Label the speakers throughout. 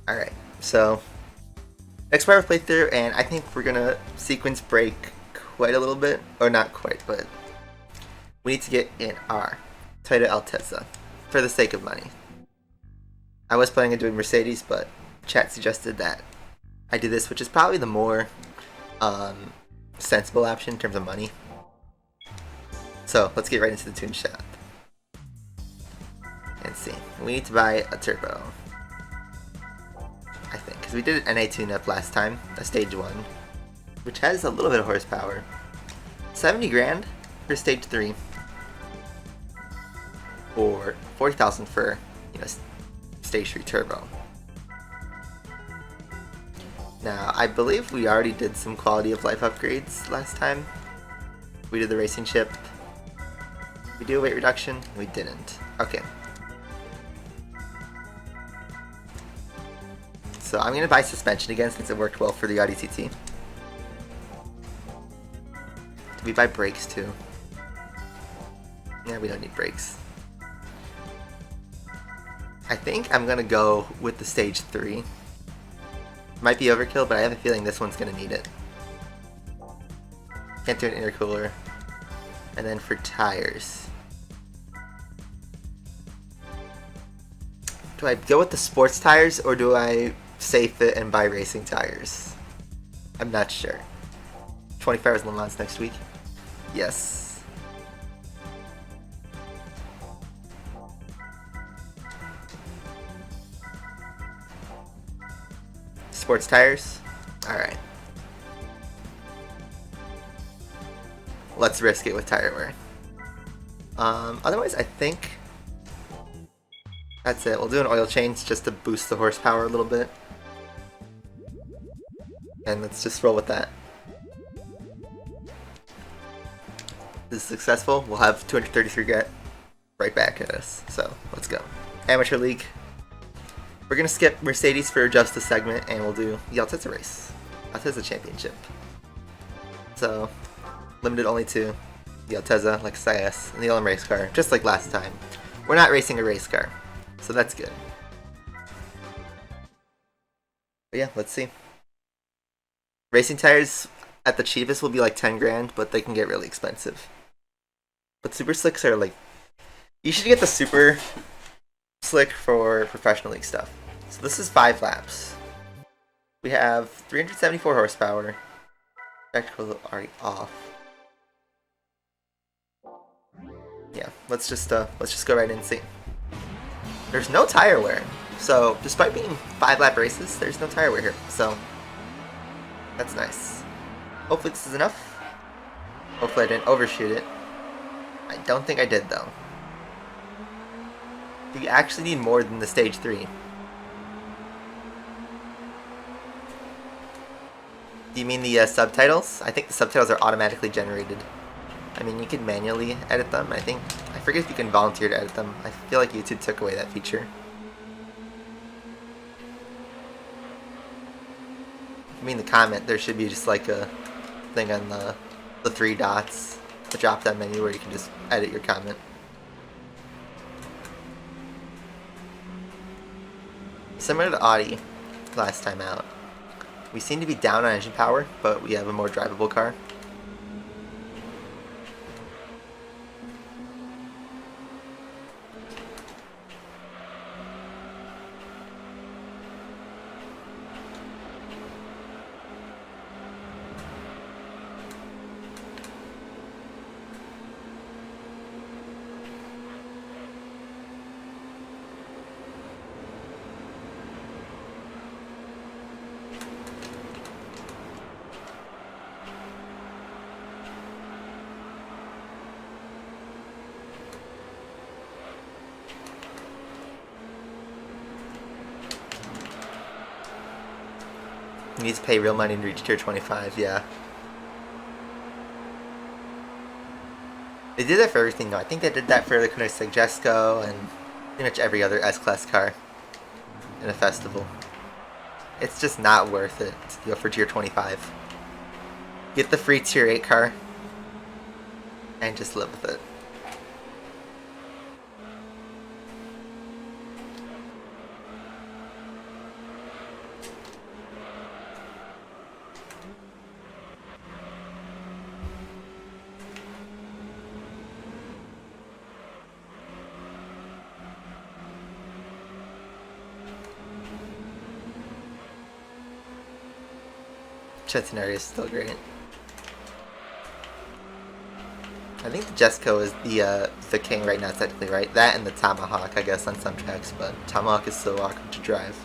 Speaker 1: Alright, so next part of playthrough, and I think we're gonna sequence break quite a little bit, or not quite, but we need to get in our Toyota Altezza for the sake of money. I was planning on doing Mercedes, but chat suggested that I do this, which is probably the more sensible option in terms of money. So let's get right into the tune shop and see. We need to buy a turbo, I think, because we did an NA tune-up last time, a stage 1, which has a little bit of horsepower. 70 grand for stage 3, or 40,000 for, stage 3 turbo. Now, I believe we already did some quality of life upgrades last time. We did the racing chip. We do a weight reduction? We didn't. Okay. So I'm going to buy suspension again since it worked well for the Audi TT. Did we buy brakes too? Yeah, we don't need brakes. I think I'm going to go with the stage 3. Might be overkill, but I have a feeling this one's going to need it. Can't do an intercooler. And then for tires. Do I go with the sports tires or do I safe it and buy racing tires? I'm not sure. 25 hours Le Mans next week? Yes. Sports tires? Alright. Let's risk it with tire wear. Otherwise, I think that's it. We'll do an oil change just to boost the horsepower a little bit. And let's just roll with that. This is successful. We'll have 233 get right back at us. So, let's go. Amateur League. We're going to skip Mercedes for just a segment, and we'll do the Altezza race. Altezza Championship. So, limited only to the Altezza, Lexus IS, and the LM race car, just like last time. We're not racing a race car, so that's good. But yeah, let's see. Racing tires at the cheapest will be like 10 grand, but they can get really expensive. But Super Slicks are like... You should get the Super Slick for professional league stuff. So this is 5 laps. We have 374 horsepower. Electricals are already off. Yeah, let's just go right in and see. There's no tire wear. So despite being 5-lap races, there's no tire wear here. So that's nice. Hopefully this is enough. Hopefully I didn't overshoot it. I don't think I did though. You actually need more than the stage 3. Do you mean the subtitles? I think the subtitles are automatically generated. I mean, you can manually edit them. I forget if you can volunteer to edit them. I feel like YouTube took away that feature. I mean, the comment, there should be just like a thing on the 3 dots, the drop-down menu where you can just edit your comment. Similar to Audi last time out. We seem to be down on engine power, but we have a more drivable car. You need to pay real money to reach tier 25, yeah. They did that for everything though. I think they did that for the Koenigsegg Jesko and pretty much every other S-Class car in a festival. It's just not worth it to go for tier 25. Get the free tier 8 car and just live with it. Centenario is still great. I think the Jesco is the king right now, technically, right? That and the Tomahawk, I guess, on some tracks, but Tomahawk is so awkward to drive.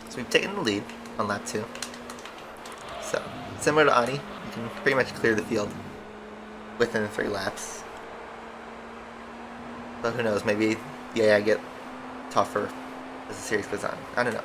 Speaker 1: So we've taken the lead on lap 2. So, similar to Ani, you can pretty much clear the field within 3 laps. But who knows, maybe the AI get tougher as the series goes on. I don't know.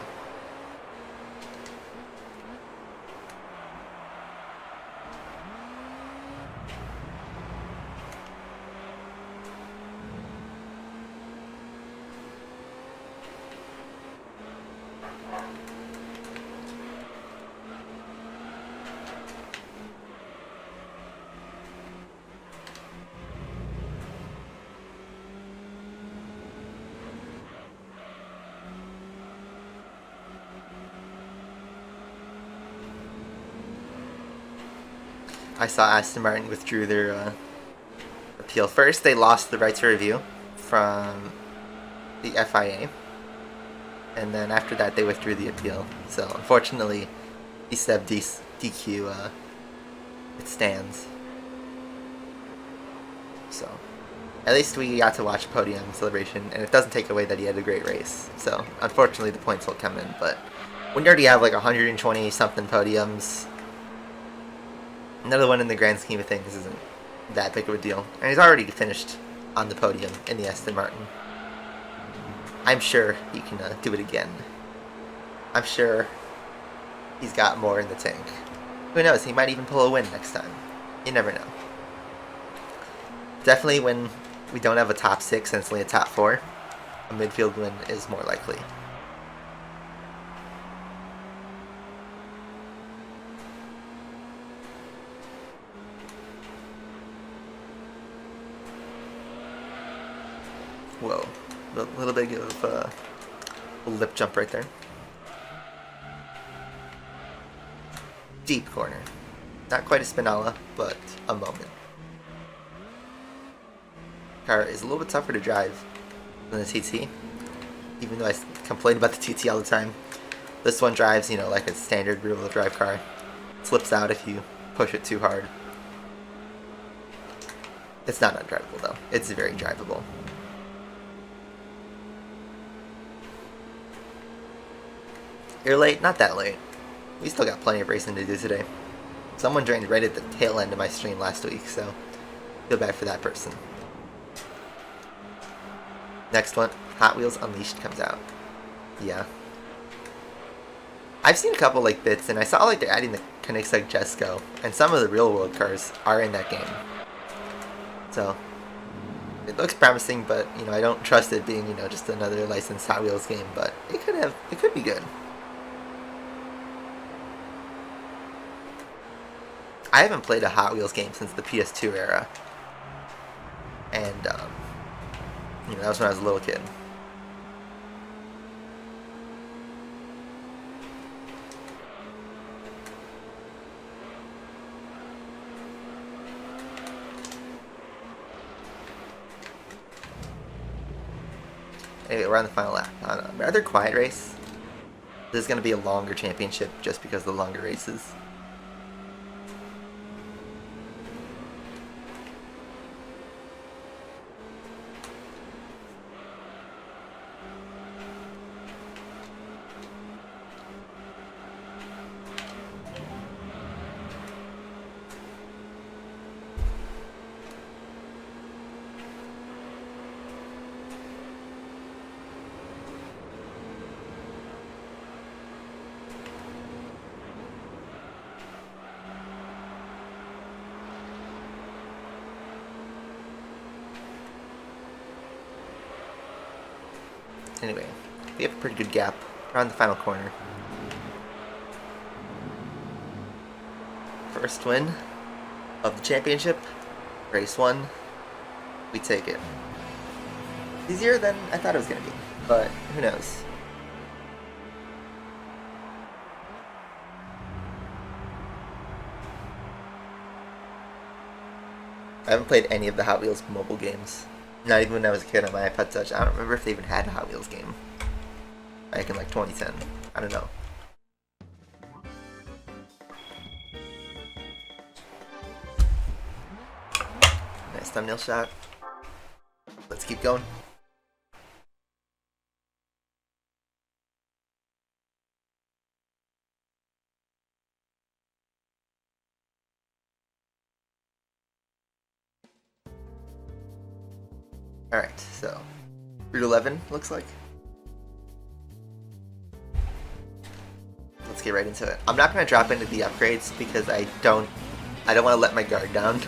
Speaker 1: I saw Aston Martin withdrew their appeal. First, they lost the right to review from the FIA, and then after that, they withdrew the appeal. So, unfortunately, E-Step DQ, it stands. So, at least we got to watch podium celebration, and it doesn't take away that he had a great race. So, unfortunately, the points will come in, but when you already have like 120-something podiums, another one in the grand scheme of things isn't that big of a deal. And he's already finished on the podium in the Aston Martin. I'm sure he can do it again. I'm sure he's got more in the tank. Who knows, he might even pull a win next time. You never know. Definitely when we don't have a top 6 and it's only a top 4, a midfield win is more likely. Whoa, a little bit of a lip jump right there. Deep corner. Not quite a Spinella, but a moment. Car is a little bit tougher to drive than the TT, even though I complain about the TT all the time. This one drives, you know, like a standard rear-wheel drive car. It slips out if you push it too hard. It's not undrivable though. It's very drivable. You're late? Not that late. We still got plenty of racing to do today. Someone joined right at the tail end of my stream last week, so feel bad for that person. Next one, Hot Wheels Unleashed comes out. Yeah. I've seen a couple like bits, and I saw like they're adding the Koenigsegg Jesco, and some of the real world cars are in that game. So it looks promising, but you know I don't trust it being just another licensed Hot Wheels game. But it could be good. I haven't played a Hot Wheels game since the PS2 era, and that was when I was a little kid. Anyway, we're on the final lap. On a rather quiet race. This is going to be a longer championship just because of the longer races. Anyway, we have a pretty good gap around the final corner. First win of the championship, race 1, we take it. Easier than I thought it was going to be. but who knows? I haven't played any of the Hot Wheels mobile games. Not even when I was a kid on my iPod Touch. I don't remember if they even had a Hot Wheels game back in like 2010. I don't know. Nice thumbnail shot. Let's keep going. Alright, so Route 11 looks like. Let's get right into it. I'm not going to drop into the upgrades because I don't want to let my guard down.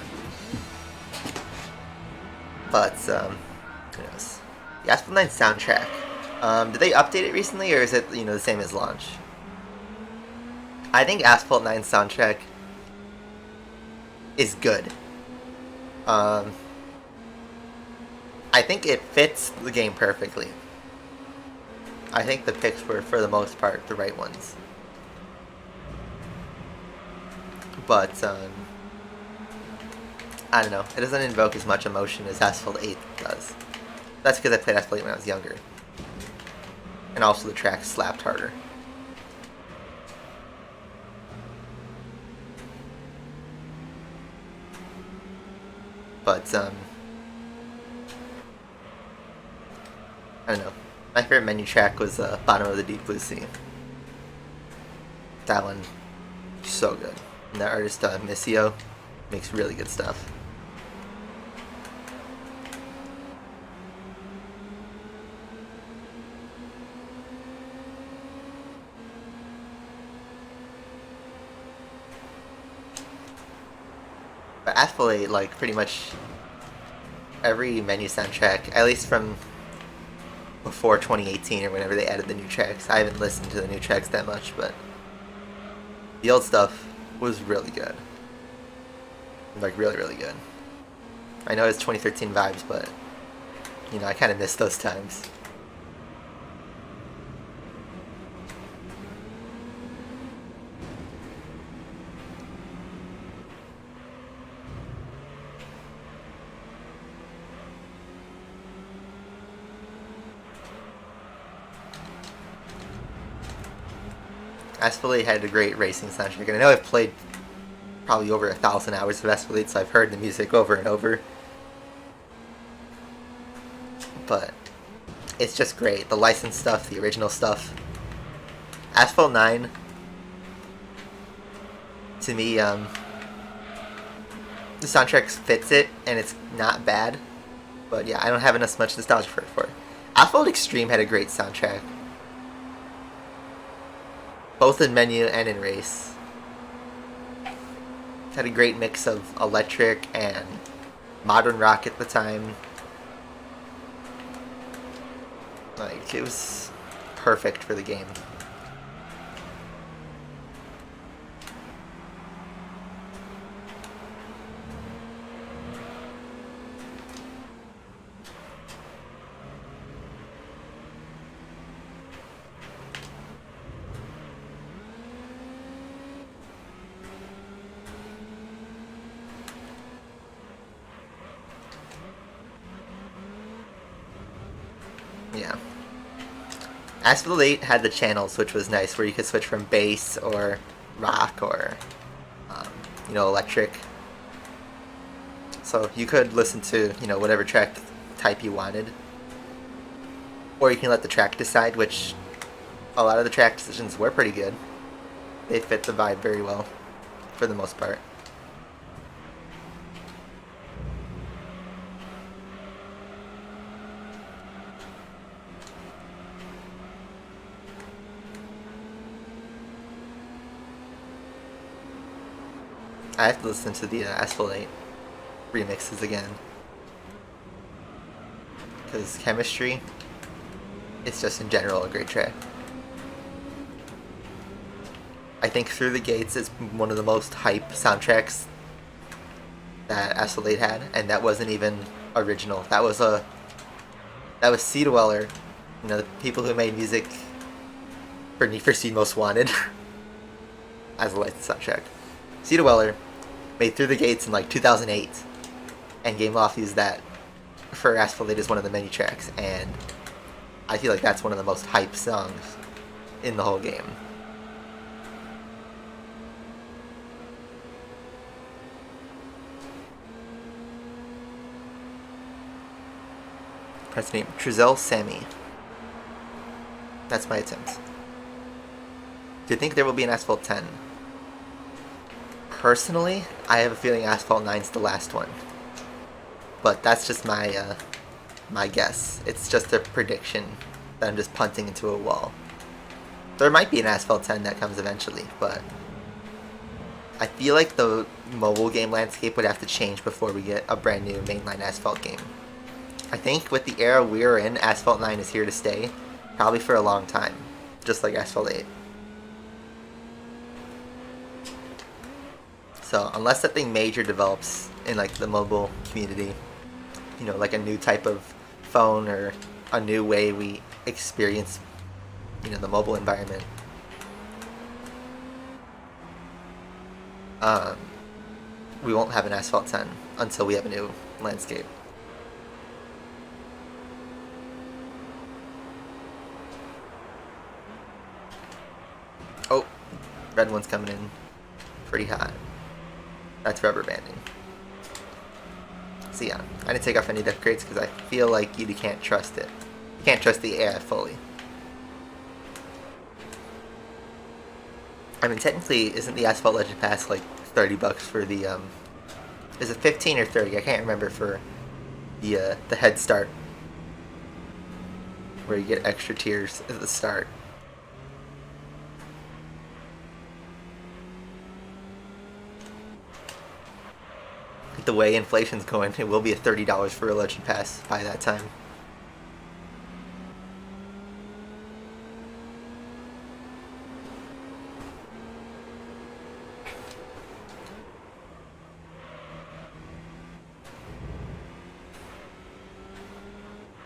Speaker 1: But, who knows. The Asphalt 9 soundtrack. Did they update it recently, or is it, the same as launch? I think Asphalt 9 soundtrack is good. I think it fits the game perfectly. I think the picks were, for the most part, the right ones. But, I don't know. It doesn't invoke as much emotion as Asphalt 8 does. That's because I played Asphalt 8 when I was younger. And also the track slapped harder. But, I don't know. My favorite menu track was Bottom of the Deep Blue Sea. That one, so good. And that artist, Missio, makes really good stuff. But Asphalt 8, like, pretty much every menu soundtrack, at least from before 2018 or whenever they added the new tracks. I haven't listened to the new tracks that much, but the old stuff was really good. Like, really, really good. I know it's 2013 vibes, but, I kind of miss those times. Asphalt 8 had a great racing soundtrack, and I know I've played probably over 1,000 hours of Asphalt 8, so I've heard the music over and over. But it's just great. The licensed stuff, the original stuff. Asphalt 9, to me, the soundtrack fits it, and it's not bad. But yeah, I don't have enough much nostalgia for it. Asphalt Extreme had a great soundtrack. Both in menu and in race. Had a great mix of electric and modern rock at the time. Like, it was perfect for the game. Yeah. Asphalt 8 had the channels, which was nice, where you could switch from bass or rock or, electric. So you could listen to, whatever track type you wanted. Or you can let the track decide, which a lot of the track decisions were pretty good. They fit the vibe very well, for the most part. I have to listen to the Asphalt 8 remixes again. Because Chemistry, it's just in general a great track. I think Through the Gates is one of the most hype soundtracks that Asphalt 8 had, and that wasn't even original. That was Sea Dweller You know, the people who made music for Need for Speed Most Wanted as a licensed soundtrack. Cedar Weller made Through the Gates in like 2008, and Game Loft used that for Asphalt 8 as one of the menu tracks, and I feel like that's one of the most hyped songs in the whole game. Press name Trizel Sammy. That's my attempt. Do you think there will be an Asphalt 10? Personally, I have a feeling Asphalt 9 is the last one. But that's just my my guess. It's just a prediction that I'm just punting into a wall. There might be an Asphalt 10 that comes eventually, but I feel like the mobile game landscape would have to change before we get a brand new mainline Asphalt game. I think with the era we're in, Asphalt 9 is here to stay, probably for a long time, just like Asphalt 8. So unless something major develops in like the mobile community, you know, like a new type of phone or a new way we experience, you know, the mobile environment, we won't have an Asphalt 10 until we have a new landscape. Oh, red one's coming in pretty hot. That's rubber banding. So yeah, I didn't take off any depth crates because I feel like you can't trust it. You can't trust the AI fully. I mean, technically, isn't the Asphalt Legend Pass like $30 for the is it 15 or 30? I can't remember for the head start, where you get extra tiers at the start. The way inflation's going, it will be $30 for a Legend Pass by that time.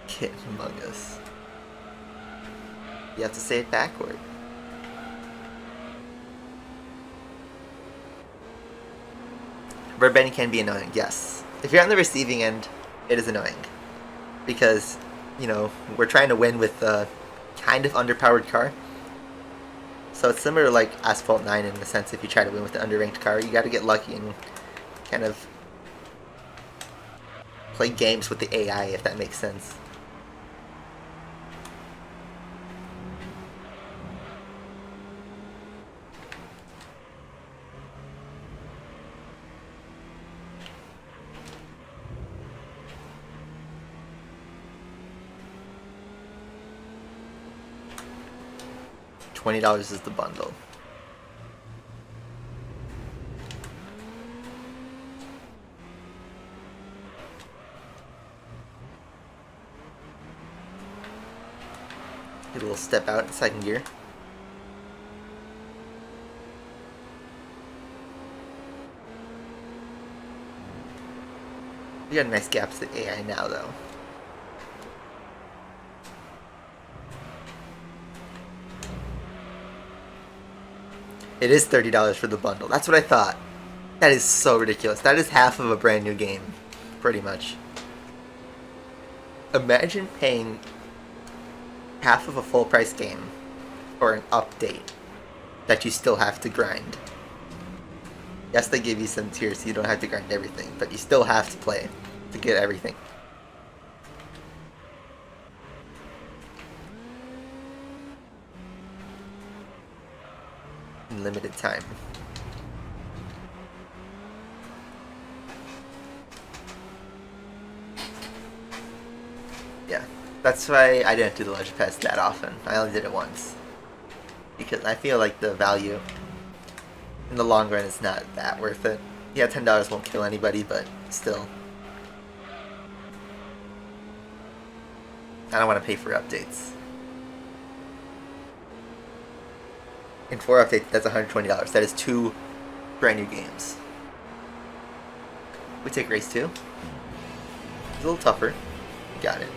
Speaker 1: Kid Among Us. You have to say it backward. Rubber banding can be annoying, yes. If you're on the receiving end, it is annoying. Because, you know, we're trying to win with a kind of underpowered car. So it's similar to like Asphalt 9 in the sense if you try to win with an underranked car, you gotta get lucky and kind of play games with the AI, if that makes sense. $20 is the bundle. Get a little step out in second gear. We got nice gaps to AI now, though. It is $30 for the bundle. That's what I thought. That is so ridiculous. That is half of a brand new game, pretty much. Imagine paying half of a full price game for an update that you still have to grind. Yes, they give you some tiers so you don't have to grind everything, but you still have to play to get everything. In limited time. Yeah, that's why I didn't do the Legend Pass that often. I only did it once. Because I feel like the value in the long run is not that worth it. Yeah, $10 won't kill anybody, but still. I don't want to pay for updates. In 4 updates, that's $120. That is 2 brand new games. We take race 2. It's a little tougher. Got it.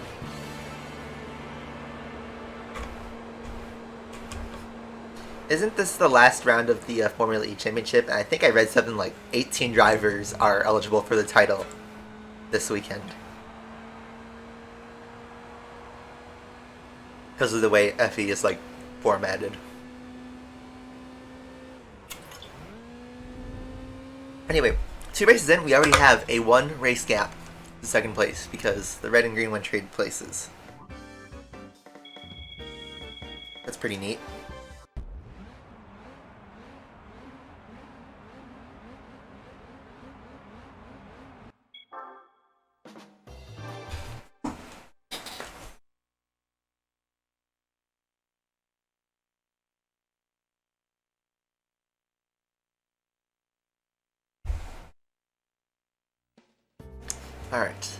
Speaker 1: Isn't this the last round of the Formula E Championship? And I think I read something like 18 drivers are eligible for the title this weekend. Because of the way FE is like formatted. Anyway, 2 races in, we already have a 1 race gap to second place because the red and green one trade places. That's pretty neat. Alright.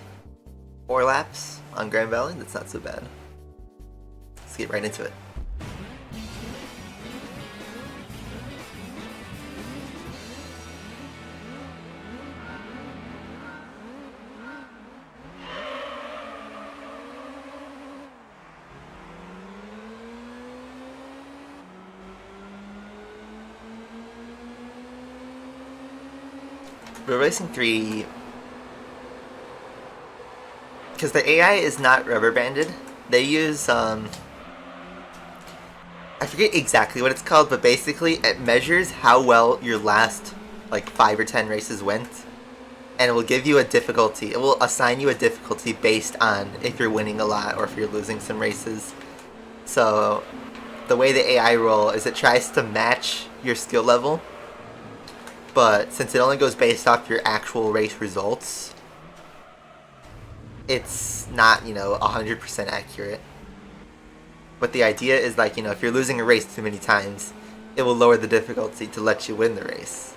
Speaker 1: 4 laps on Grand Valley, that's not so bad. Let's get right into it. But Racing 3, because the AI is not rubber banded, they use, I forget exactly what it's called, but basically it measures how well your last, like, 5 or 10 races went, and it will give you a difficulty. It will assign you a difficulty based on if you're winning a lot or if you're losing some races. So, the way the AI roll is it tries to match your skill level, but since it only goes based off your actual race results, it's not, 100% accurate. But the idea is like, if you're losing a race too many times, it will lower the difficulty to let you win the race.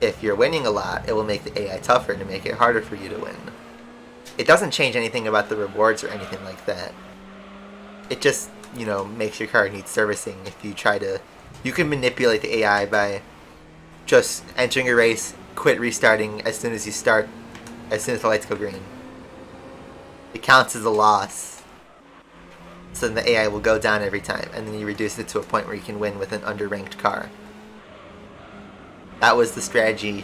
Speaker 1: If you're winning a lot, it will make the AI tougher to make it harder for you to win. It doesn't change anything about the rewards or anything like that. It just, makes your car need servicing if you try to... You can manipulate the AI by just entering a race, quit restarting as soon as you start, as soon as the lights go green. It counts as a loss. So then the AI will go down every time, and then you reduce it to a point where you can win with an underranked car. That was the strategy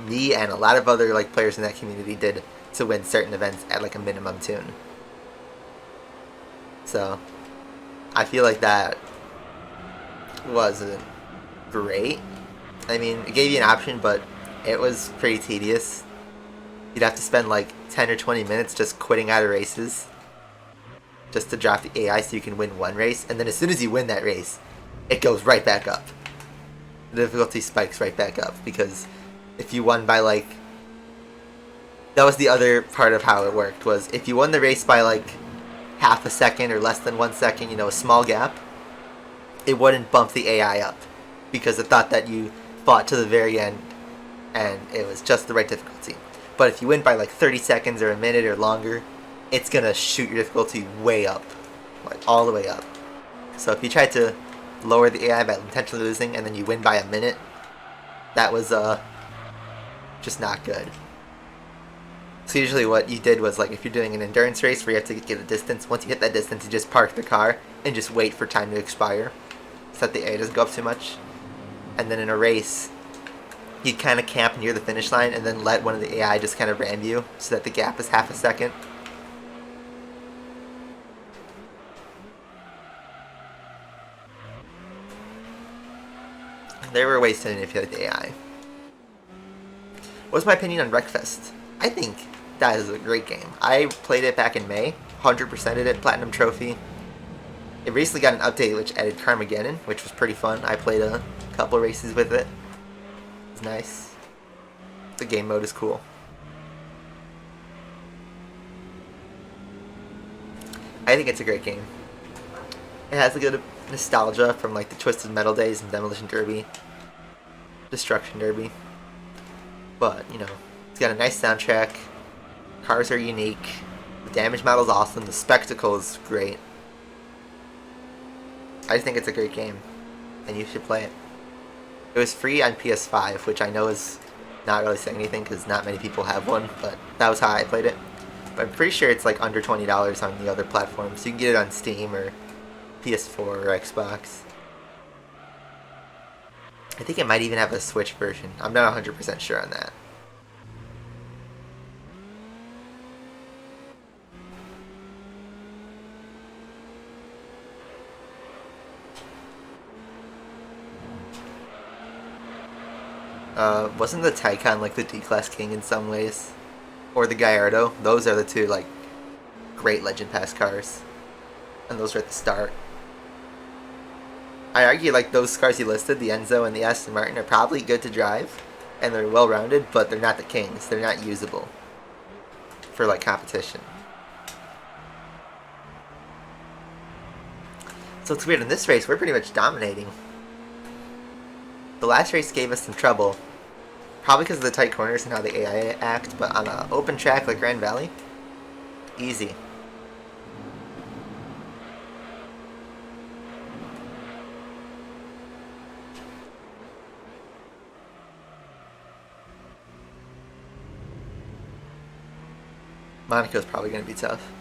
Speaker 1: me and a lot of other players in that community did to win certain events at a minimum tune. So I feel like that wasn't great. I mean, it gave you an option, but it was pretty tedious. You'd have to spend 10 or 20 minutes just quitting out of races just to drop the AI so you can win one race, and then as soon as you win that race, it goes right back up. The difficulty spikes right back up, because if you won by that was the other part of how it worked, was if you won the race by half a second or less than 1 second, a small gap, it wouldn't bump the AI up, because it thought that you fought to the very end and it was just the right difficulty. But if you win by 30 seconds or a minute or longer, it's gonna shoot your difficulty way up, all the way up. So if you tried to lower the AI by intentionally losing and then you win by a minute, that was just not good. So usually what you did was if you're doing an endurance race where you have to get a distance, once you hit that distance you just park the car and just wait for time to expire so that the AI doesn't go up too much. And then in a race, you'd kind of camp near the finish line and then let one of the AI just kind of ram you so that the gap is half a second. There were ways to manipulate the AI. What's my opinion on Wreckfest? I think that is a great game. I played it back in May, 100%ed it, Platinum Trophy. It recently got an update which added Carmageddon, which was pretty fun. I played a couple races with it. It was nice. The game mode is cool. I think it's a great game. It has a good nostalgia from the Twisted Metal days and Demolition Derby, Destruction Derby. But, it's got a nice soundtrack, cars are unique, the damage model's awesome, the spectacle is great. I just think it's a great game, and you should play it. It was free on PS5, which I know is not really saying anything because not many people have one, but that was how I played it. But I'm pretty sure it's under $20 on the other platforms, so you can get it on Steam or PS4 or Xbox. I think it might even have a Switch version. I'm not 100% sure on that. Wasn't the Taycan like the D-Class King in some ways? Or the Gallardo? Those are the two, like, great Legend Pass cars. And those are at the start. I argue, like, those cars you listed, the Enzo and the Aston Martin, are probably good to drive. And they're well-rounded, but they're not the kings. They're not usable for, like, competition. So it's weird, in this race, we're pretty much dominating. The last race gave us some trouble. Probably because of the tight corners and how the AI act, but on an open track like Grand Valley, easy. Monaco's probably going to be tough.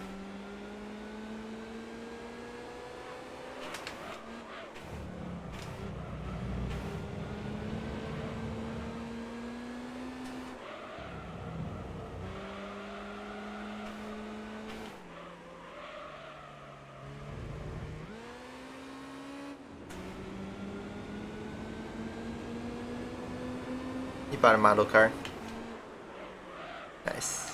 Speaker 1: You bought a model car. Nice.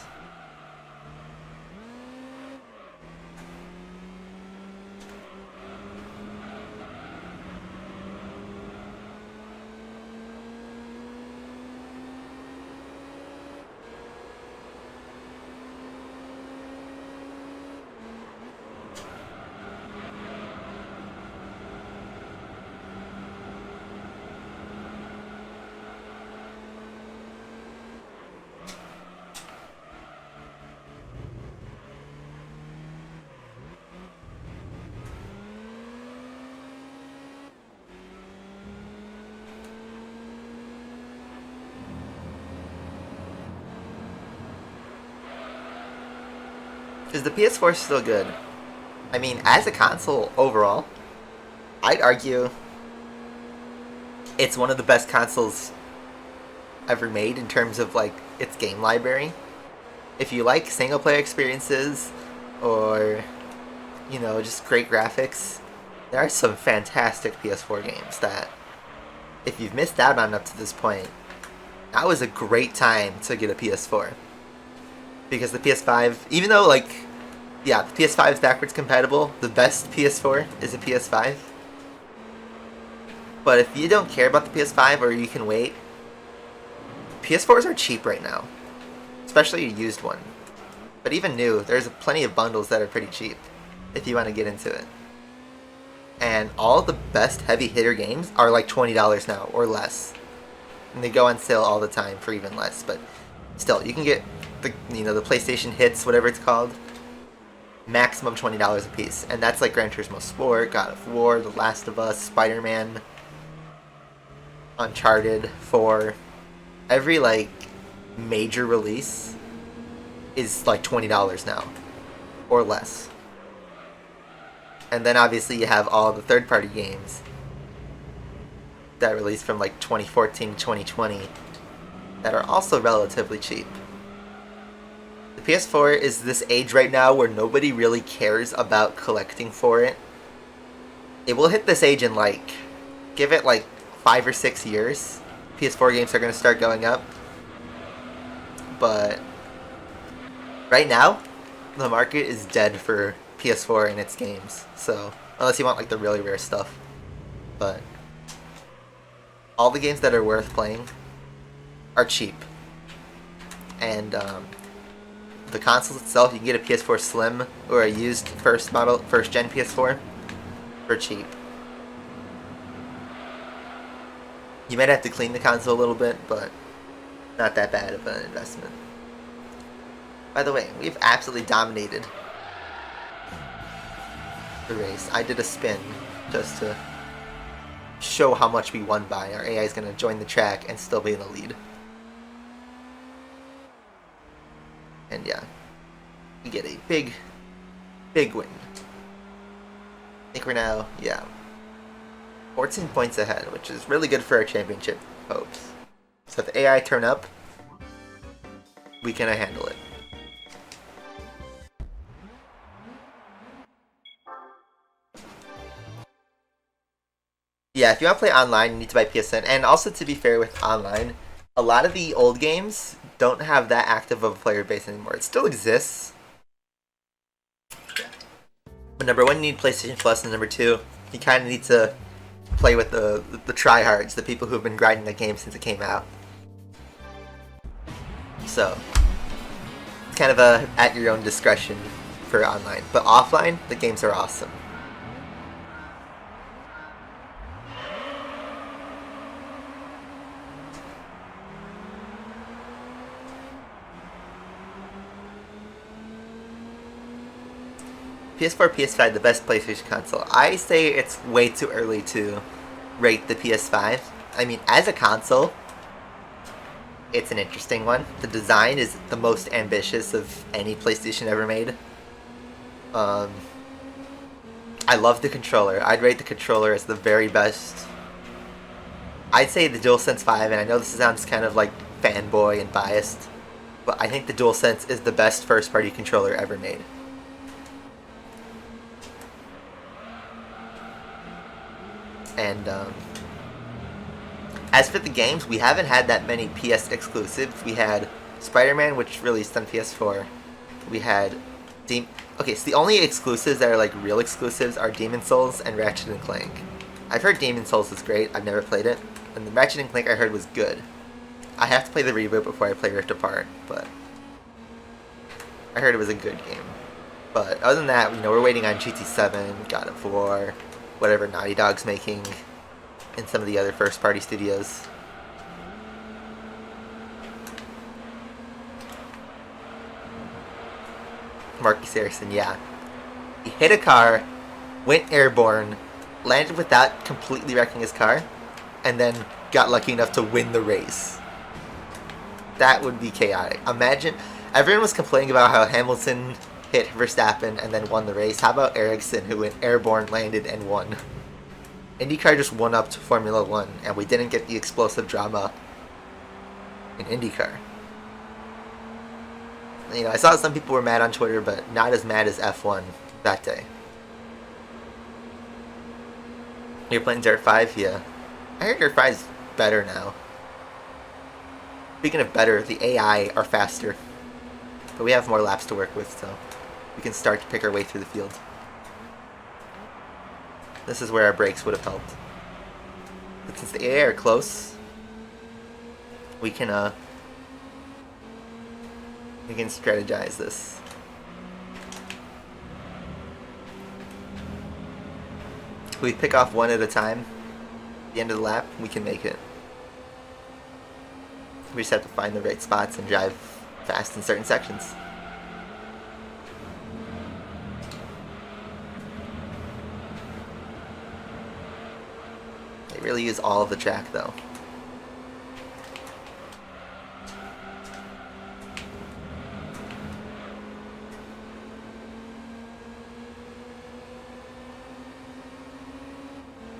Speaker 1: Is the PS4 still good? I mean, as a console overall, I'd argue it's one of the best consoles ever made in terms of like its game library. If you like single player experiences or, you know, just great graphics, there are some fantastic PS4 games that if you've missed out on up to this point, that was a great time to get a PS4. Because the PS5, even though, like, yeah, the PS5 is backwards compatible, the best PS4 is a PS5. But if you don't care about the PS5 or you can wait, PS4s are cheap right now. Especially a used one. But even new, there's plenty of bundles that are pretty cheap if you want to get into it. And all the best heavy hitter games are like $20 now or less. And they go on sale all the time for even less, but still, you can get the, you know, the PlayStation Hits, whatever it's called, maximum $20 a piece. And that's like Gran Turismo Sport, God of War, The Last of Us, Spider-Man, Uncharted 4. Every like major release is like $20 now or less. And then obviously you have all the third-party games that released from like 2014 to 2020 that are also relatively cheap. The PS4 is this age right now where nobody really cares about collecting for it. It will hit this age in like, give it like 5 or 6 years. PS4 games are going to start going up. But right now, the market is dead for PS4 and its games. So, unless you want like the really rare stuff. But all the games that are worth playing are cheap. And the console itself, you can get a PS4 Slim or a used first gen PS4 for cheap. You might have to clean the console a little bit, but not that bad of an investment. By the way, we've absolutely dominated the race. I did a spin just to show how much we won by. Our AI is going to join the track and still be in the lead. And yeah, we get a big win think we're now, yeah, 14 points ahead, which is really good for our championship hopes. So if the AI turn up, we can handle it. Yeah, if you want to play online, you need to buy PSN. And also, to be fair with online, a lot of the old games don't have that active of a player base anymore. It still exists. But number one, you need PlayStation Plus, and number two, you kind of need to play with the tryhards, the people who've been grinding the game since it came out. So, it's kind of a at your own discretion for online. But offline, the games are awesome. PS4, PS5, the best PlayStation console. I say it's way too early to rate the PS5. I mean, as a console, it's an interesting one. The design is the most ambitious of any PlayStation ever made. I love the controller. I'd rate the controller as the very best. I'd say the DualSense 5, and I know this sounds kind of like fanboy and biased, but I think the DualSense is the best first-party controller ever made. And as for the games, we haven't had that many PS exclusives. We had Spider-Man, which released on PS4. We had okay, so the only exclusives that are like real exclusives are Demon Souls and Ratchet and Clank. I've heard Demon Souls is great. I've never played it. And the Ratchet and Clank I heard was good. I have to play the reboot before I play Rift Apart, but I heard it was a good game. But other than that, you know, we're waiting on GT7, God of War, whatever Naughty Dog's making, and some of the other first-party studios. Marcus Harrison, yeah. He hit a car, went airborne, landed without completely wrecking his car, and then got lucky enough to win the race. That would be chaotic. Imagine, everyone was complaining about how Hamilton hit Verstappen and then won the race. How about Ericsson, who went airborne, landed, and won? IndyCar just won up to Formula 1, and we didn't get the explosive drama in IndyCar. You know, I saw some people were mad on Twitter, but not as mad as F1 that day. You're playing Dirt 5? Yeah. I heard Dirt 5's better now. Speaking of better, the AI are faster. But we have more laps to work with, so we can start to pick our way through the field. This is where our brakes would have helped. But since the AI are close, we can strategize this. If we pick off one at a time, at the end of the lap, we can make it. We just have to find the right spots and drive fast in certain sections. They really use all of the track though.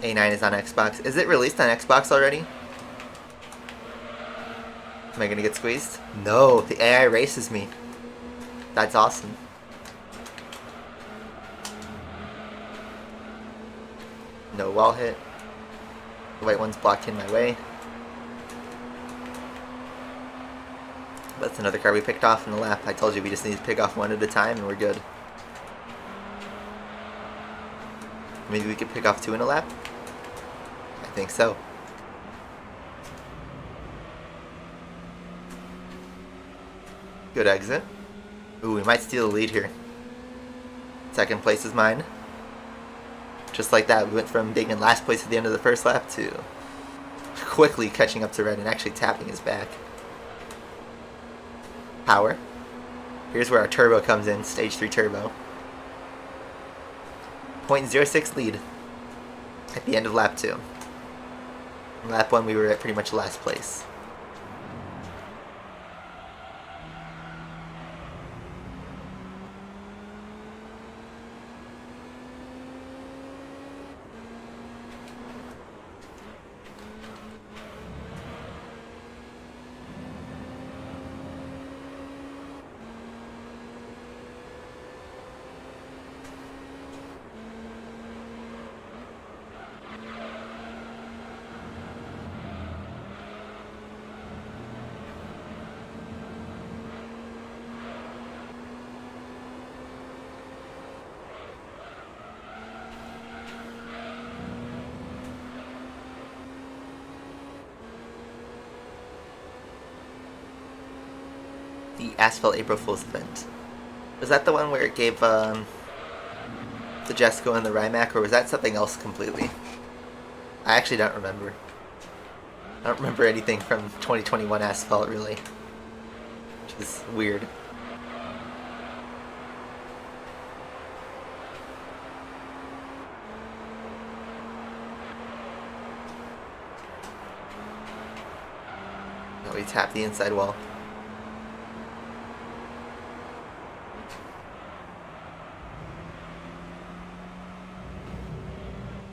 Speaker 1: A9 is on Xbox. Is it released on Xbox already? Am I gonna get squeezed? No, the AI races me. That's awesome. No wall hit. The white one's blocked in my way. That's another car we picked off in the lap. I told you we just need to pick off one at a time and we're good. Maybe we could pick off two in a lap? I think so. Good exit. Ooh, we might steal the lead here. Second place is mine. Just like that, we went from being in last place at the end of the first lap to quickly catching up to Red and actually tapping his back. Power. Here's where our turbo comes in, stage 3 turbo. 0.06 lead at the end of lap 2. In lap 1 we were at pretty much last place. Asphalt April Fool's event. Was that the one where it gave the Jesco and the Rimac, or was that something else completely? I actually don't remember. I don't remember anything from 2021 Asphalt, really. Which is weird. Oh, we tap the inside wall.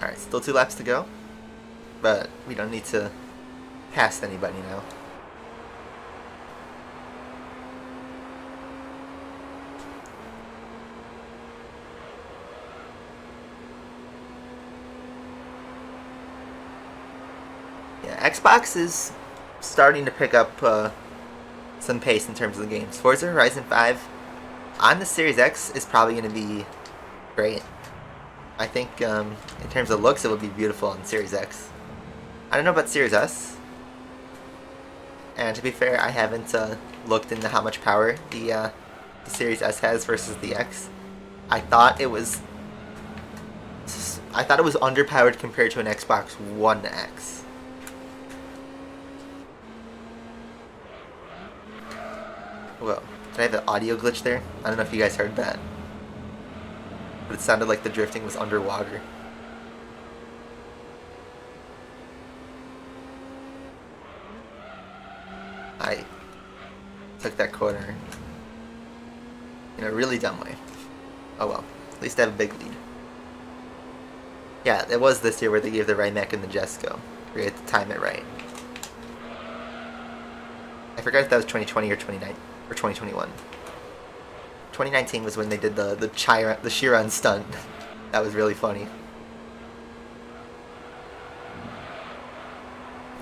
Speaker 1: Alright, still 2 laps to go. But we don't need to pass anybody now. Yeah, Xbox is starting to pick up some pace in terms of the games. Forza Horizon 5 on the Series X is probably going to be great. I think in terms of looks, it would be beautiful on Series X. I don't know about Series S. And to be fair, I haven't looked into how much power the Series S has versus the X. I thought it was underpowered compared to an Xbox One X. Whoa, did I have an audio glitch there? I don't know if you guys heard that. But it sounded like the drifting was underwater. I took that corner in a really dumb way. Oh well, at least I have a big lead. Yeah, it was this year where they gave the Rimac and the Jesco. We had to time it right. I forgot if that was 2020 or 2021. 2019 was when they did the Chiron stunt. That was really funny.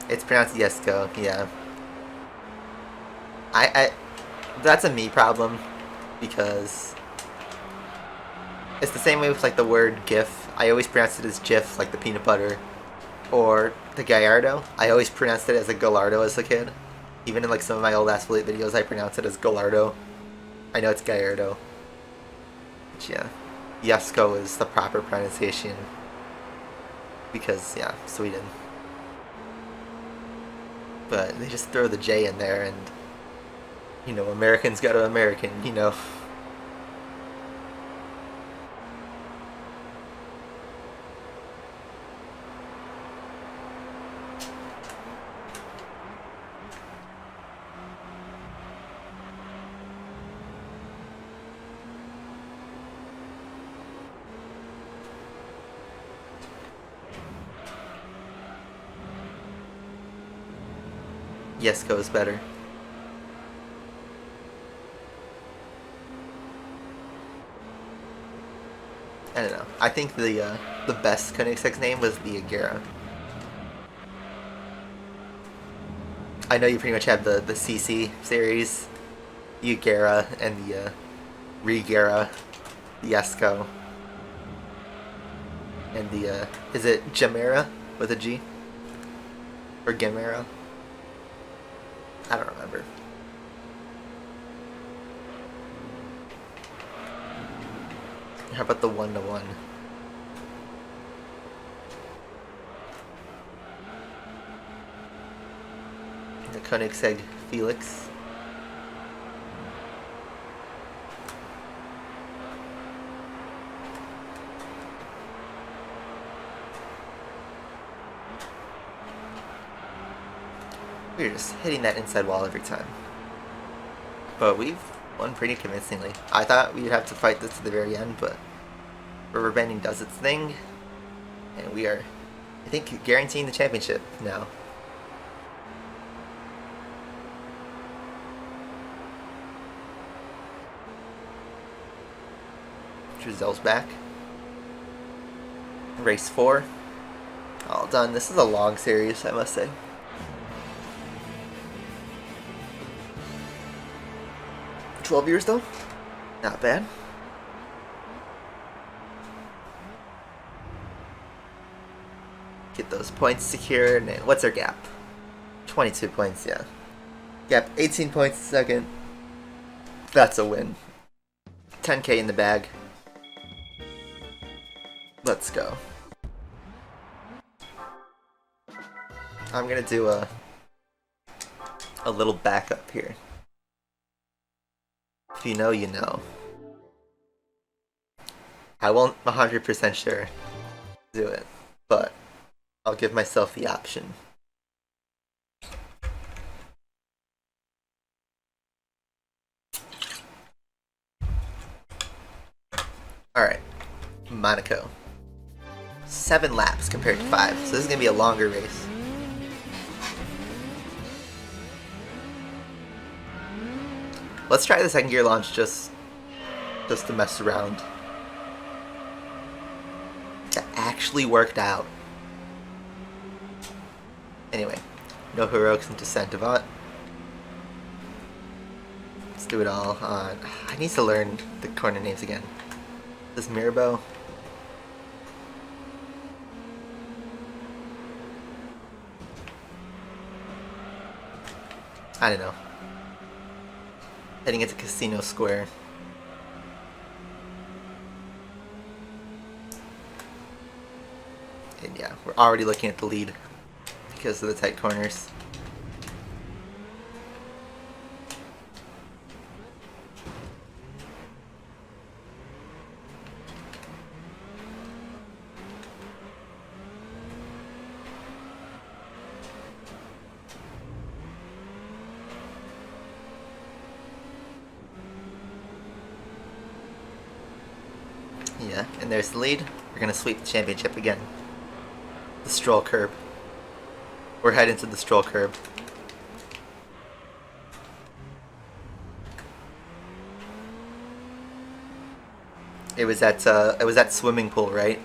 Speaker 1: It's pronounced Jesco, yeah. That's a me problem, because it's the same way with like the word GIF. I always pronounce it as GIF, like the peanut butter, or the Gallardo. I always pronounced it as a Gallardo as a kid. Even in like some of my old Asphalt videos, I pronounce it as Gallardo. I know it's Gallardo. But yeah, Jesco is the proper pronunciation, because yeah, Sweden. But they just throw the J in there, and you know, Americans go to American, you know. Jesco is better. I don't know. I think the best Koenigsegg name was the Agera. I know you pretty much have the CC series, the Agera, and the Regera, the Jesco, and the is it Gemera with a G or Gemera? I don't remember. How about the 1-to-1? The Koenigsegg Felix. We're just hitting that inside wall every time. But we've won pretty convincingly. I thought we'd have to fight this to the very end, but rubber banding does its thing, and we are, I think, guaranteeing the championship now. Drizel's back. Race 4. All done. This is a long series, I must say. $12 years though? Not bad. Get those points secured. And what's our gap? 22 points, yeah. Gap 18 points second. That's a win. 10k in the bag. Let's go. I'm gonna do a little backup here. If you know, you know. I won't 100% sure do it, but I'll give myself the option. Alright, Monaco. 7 laps compared to 5, so this is gonna be a longer race. Let's try the second gear launch just to mess around. That actually worked out. Anyway, no heroics into Saint Avant. Let's do it all on... I need to learn the corner names again. This Mirabeau. I don't know. Heading into Casino Square. And yeah, we're already looking at the lead because of the tight corners. Yeah, and there's the lead. We're gonna sweep the championship again. The Stroll curb. We're heading to the Stroll curb. It was that swimming pool, right?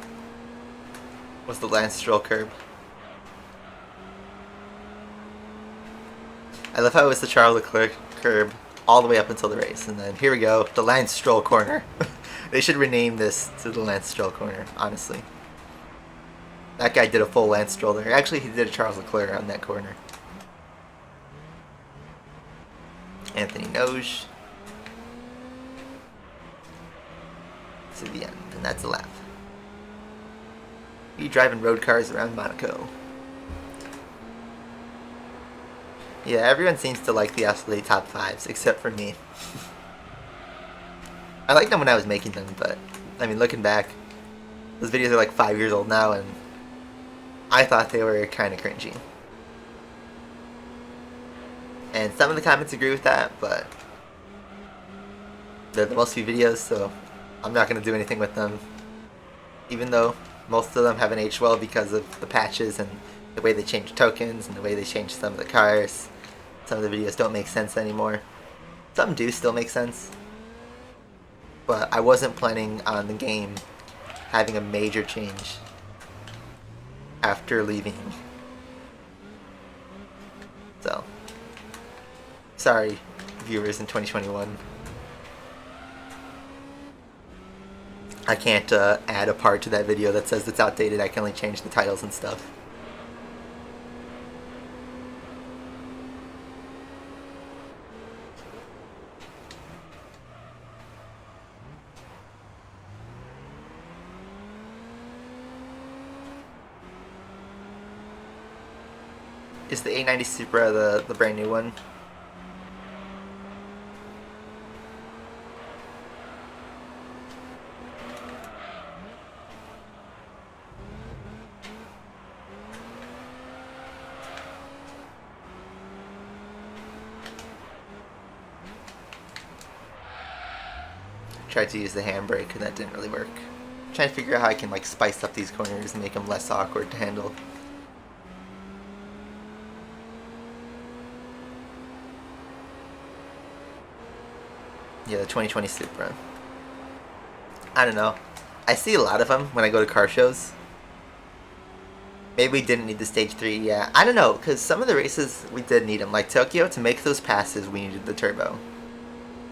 Speaker 1: Was the Lance Stroll curb? I love how it was the Charles Leclerc curb all the way up until the race, and then here we go, the Lance Stroll corner. They should rename this to the Lance Stroll corner, honestly. That guy did a full Lance Stroll there. Actually, he did a Charles Leclerc on that corner. Anthony Noge. To the end, and that's a lap. You driving road cars around Monaco. Yeah, everyone seems to like the Escalade top 5s, except for me. I liked them when I was making them, but, I mean, looking back, those videos are like 5 years old now, and I thought they were kind of cringy. And some of the comments agree with that, but they're the most viewed videos, so I'm not going to do anything with them. Even though most of them haven't aged well because of the patches and the way they change tokens and the way they change some of the cars. Some of the videos don't make sense anymore. Some do still make sense. But I wasn't planning on the game having a major change after leaving. So, sorry, viewers in 2021. I can't add a part to that video that says it's outdated. I can only change the titles and stuff. Is the A90 Supra the brand new one? Tried to use the handbrake and that didn't really work. I'm trying to figure out how I can like spice up these corners and make them less awkward to handle. Yeah, the 2020 Supra. I don't know. I see a lot of them when I go to car shows. Maybe we didn't need the Stage 3, yeah. I don't know, because some of the races we did need them. Like Tokyo, to make those passes, we needed the turbo.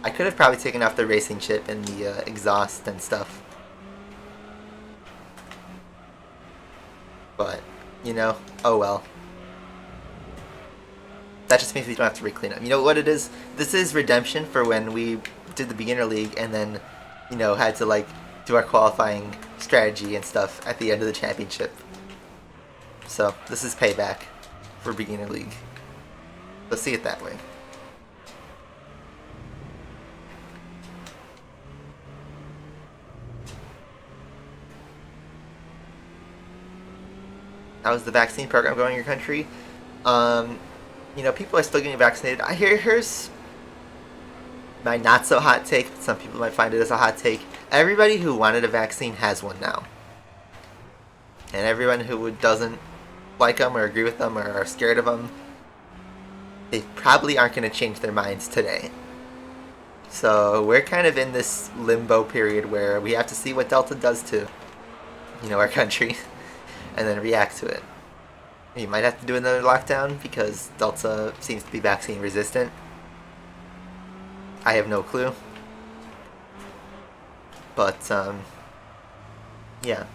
Speaker 1: I could have probably taken off the racing chip and the exhaust and stuff. But, you know, oh well. that just means we don't have to re-clean them. You know what it is? This is redemption for when we did the beginner league and then, you know, had to like do our qualifying strategy and stuff at the end of the championship. So this is payback for beginner league. Let's see it that way. How's the vaccine program going in your country? You know, people are still getting vaccinated. Here's my not so hot take, but some people might find it as a hot take. Everybody who wanted a vaccine has one now. And everyone who doesn't like them or agree with them or are scared of them, they probably aren't going to change their minds today. So we're kind of in this limbo period where we have to see what Delta does to, you know, our country and then react to it. You might have to do another lockdown because Delta seems to be vaccine resistant. I have no clue. But, yeah.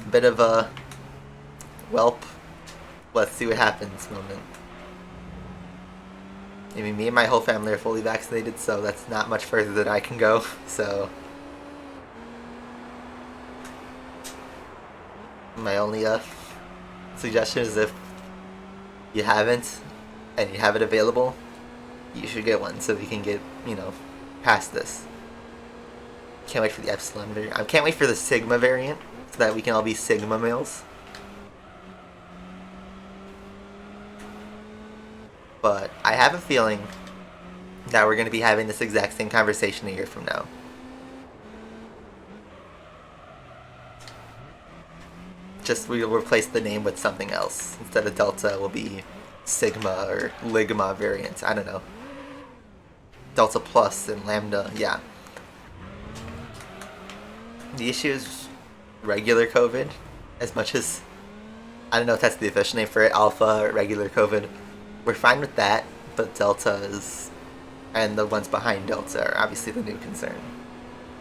Speaker 1: A bit of a, welp, let's see what happens moment. I mean, me and my whole family are fully vaccinated, so that's not much further than I can go, so. My only, suggestion is if you haven't and you have it available, you should get one so we can get, you know, past this. Can't wait for the Epsilon variant. I can't wait for the Sigma variant so that we can all be Sigma males. But I have a feeling that we're going to be having this exact same conversation a year from now. Just we'll replace the name with something else. Instead of Delta, will be Sigma or Ligma variants. I don't know. Delta Plus and Lambda, yeah. The issue is regular COVID, as much as, I don't know if that's the official name for it, Alpha or regular COVID. We're fine with that, but Delta is, and the ones behind Delta are obviously the new concern.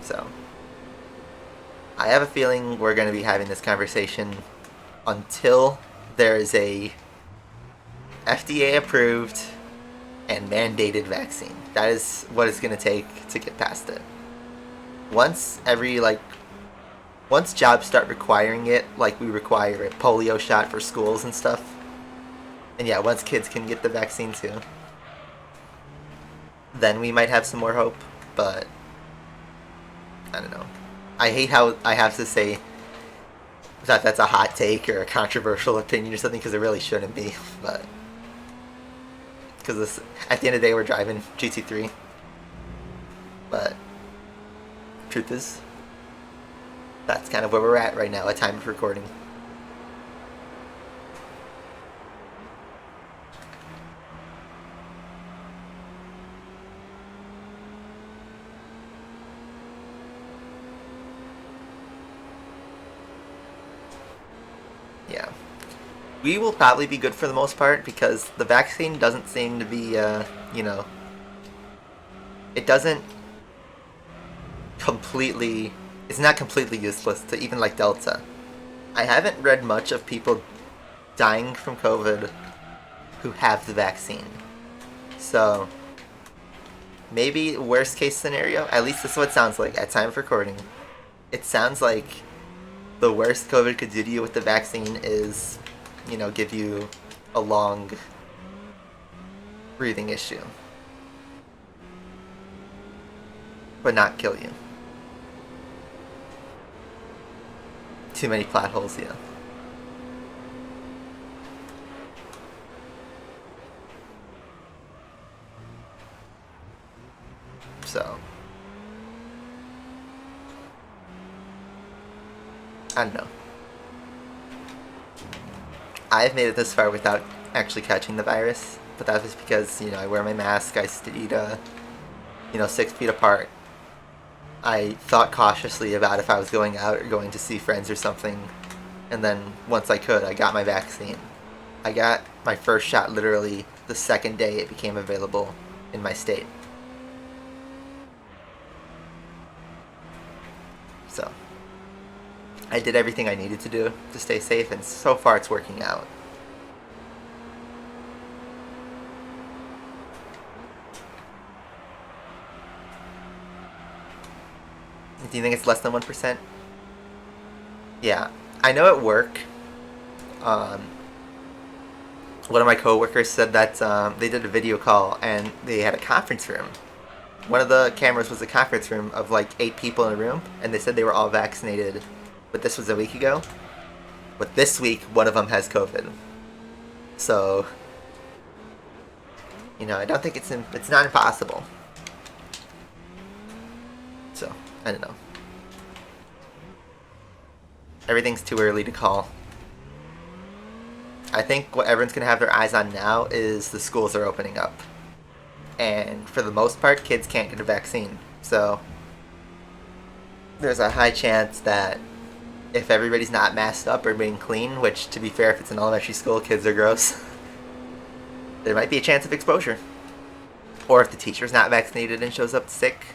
Speaker 1: So I have a feeling we're going to be having this conversation until there is a FDA approved and mandated vaccine. That is what it's going to take to get past it. Once jobs start requiring it, like we require a polio shot for schools and stuff, and yeah, once kids can get the vaccine too, then we might have some more hope, but I don't know. I hate how I have to say that that's a hot take or a controversial opinion or something, because it really shouldn't be, but because at the end of the day we're driving GT3, but truth is that's kind of where we're at right now at time of recording. Yeah. We will probably be good for the most part because the vaccine doesn't seem to be, you know, it doesn't completely, it's not completely useless to even like Delta. I haven't read much of people dying from COVID who have the vaccine. So, maybe worst case scenario, at least this is what it sounds like at time of recording. It sounds like the worst COVID could do to you with the vaccine is, you know, give you a long breathing issue. But not kill you. Too many plot holes, yeah. So, I don't know. I've made it this far without actually catching the virus, but that was because, you know, I wear my mask, I stayed, you know, 6 feet apart. I thought cautiously about if I was going out or going to see friends or something, and then once I could, I got my vaccine. I got my first shot literally the second day it became available in my state. So, I did everything I needed to do to stay safe, and so far it's working out. Do you think it's less than 1%? Yeah. I know at work, one of my coworkers said that they did a video call and they had a conference room. One of the cameras was a conference room of like 8 people in a room, and they said they were all vaccinated. But this was a week ago. But this week, one of them has COVID. So, you know, I don't think it's not impossible. So, I don't know. Everything's too early to call. I think what everyone's going to have their eyes on now is the schools are opening up. And for the most part, kids can't get a vaccine. So there's a high chance that if everybody's not masked up or being clean, which to be fair, if it's an elementary school, kids are gross, there might be a chance of exposure. Or if the teacher's not vaccinated and shows up sick.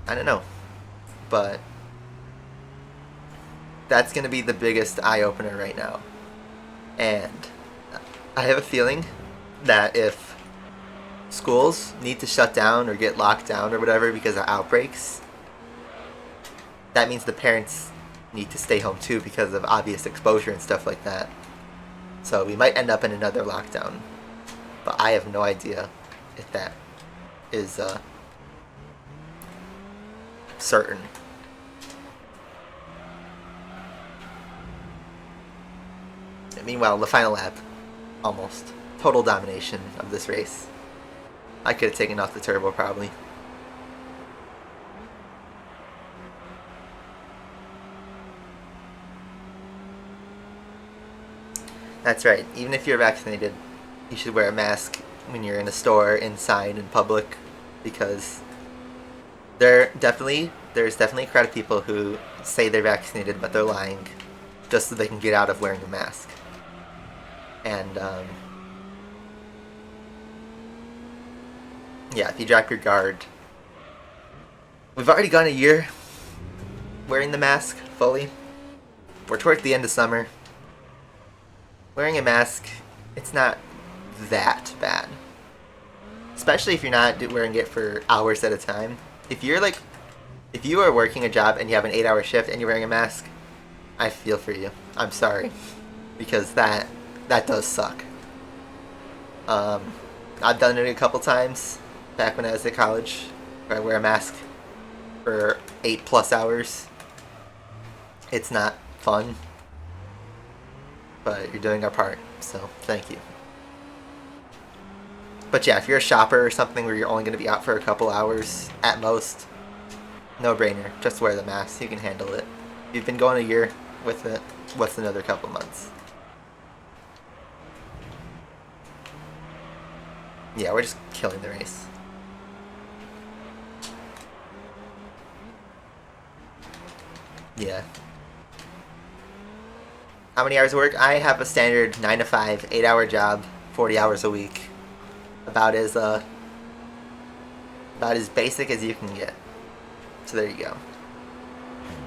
Speaker 1: I don't know. But that's going to be the biggest eye-opener right now. And I have a feeling that if schools need to shut down or get locked down or whatever because of outbreaks, that means the parents need to stay home too because of obvious exposure and stuff like that. So we might end up in another lockdown. But I have no idea if that is certain. Meanwhile, the final lap, almost. Total domination of this race. I could have taken off the turbo, probably. That's right. Even if you're vaccinated, you should wear a mask when you're in a store, inside, in public, because there's definitely a crowd of people who say they're vaccinated, but they're lying, just so they can get out of wearing a mask. And, yeah, if you drop your guard. We've already gone a year wearing the mask fully. We're towards the end of summer. Wearing a mask, it's not that bad. Especially if you're not wearing it for hours at a time. If you are working a job and you have an 8-hour shift and you're wearing a mask, I feel for you. I'm sorry. Because that does suck. I've done it a couple times back when I was at college, where I wear a mask for 8+ hours. It's not fun, but you're doing our part, so thank you. But yeah, if you're a shopper or something where you're only going to be out for a couple hours at most, no brainer. Just wear the mask. You can handle it. If you've been going a year with it, what's another couple months? Yeah, we're just killing the race. Yeah. How many hours of work? I have a standard 9 to 5, 8-hour job, 40 hours a week. About as basic as you can get. So there you go.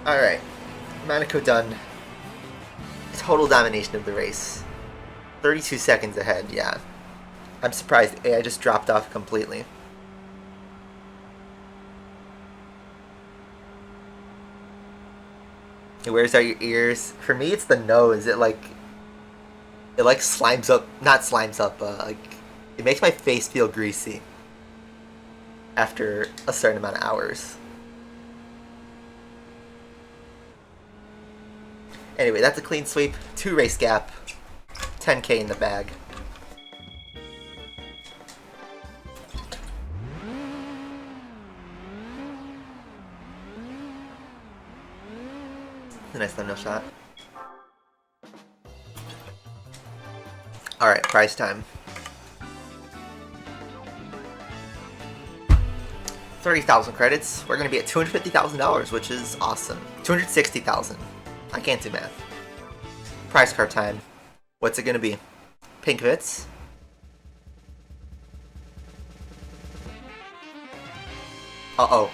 Speaker 1: Alright. Monaco done. Total domination of the race. 32 seconds ahead, yeah. I'm surprised AI just dropped off completely. It wears out your ears. For me, it's the nose. It like slimes up. Not slimes up. It makes my face feel greasy after a certain amount of hours. Anyway, that's a clean sweep. 2 race gap. 10K in the bag. A nice thumbnail shot. Alright, prize time. 30,000 credits. We're going to be at $250,000, which is awesome. 260,000. I can't do math. Prize card time. What's it going to be? Pink Vits. Uh-oh.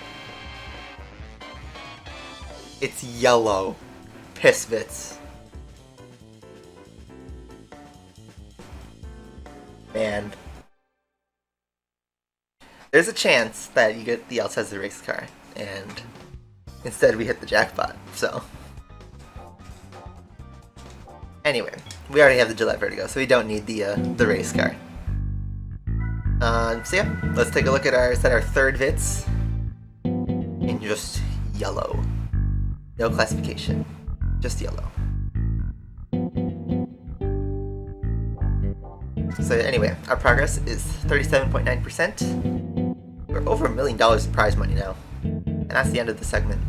Speaker 1: It's yellow. Piss Vits. Man. There's a chance that you get the Altezza race car, and instead we hit the jackpot, so. Anyway, we already have the Gillette Vertigo, so we don't need the race car. So yeah, let's take a look at our third VITs in just yellow. No classification, just yellow. So anyway, our progress is 37.9%. We're over $1 million in prize money now. And that's the end of the segment.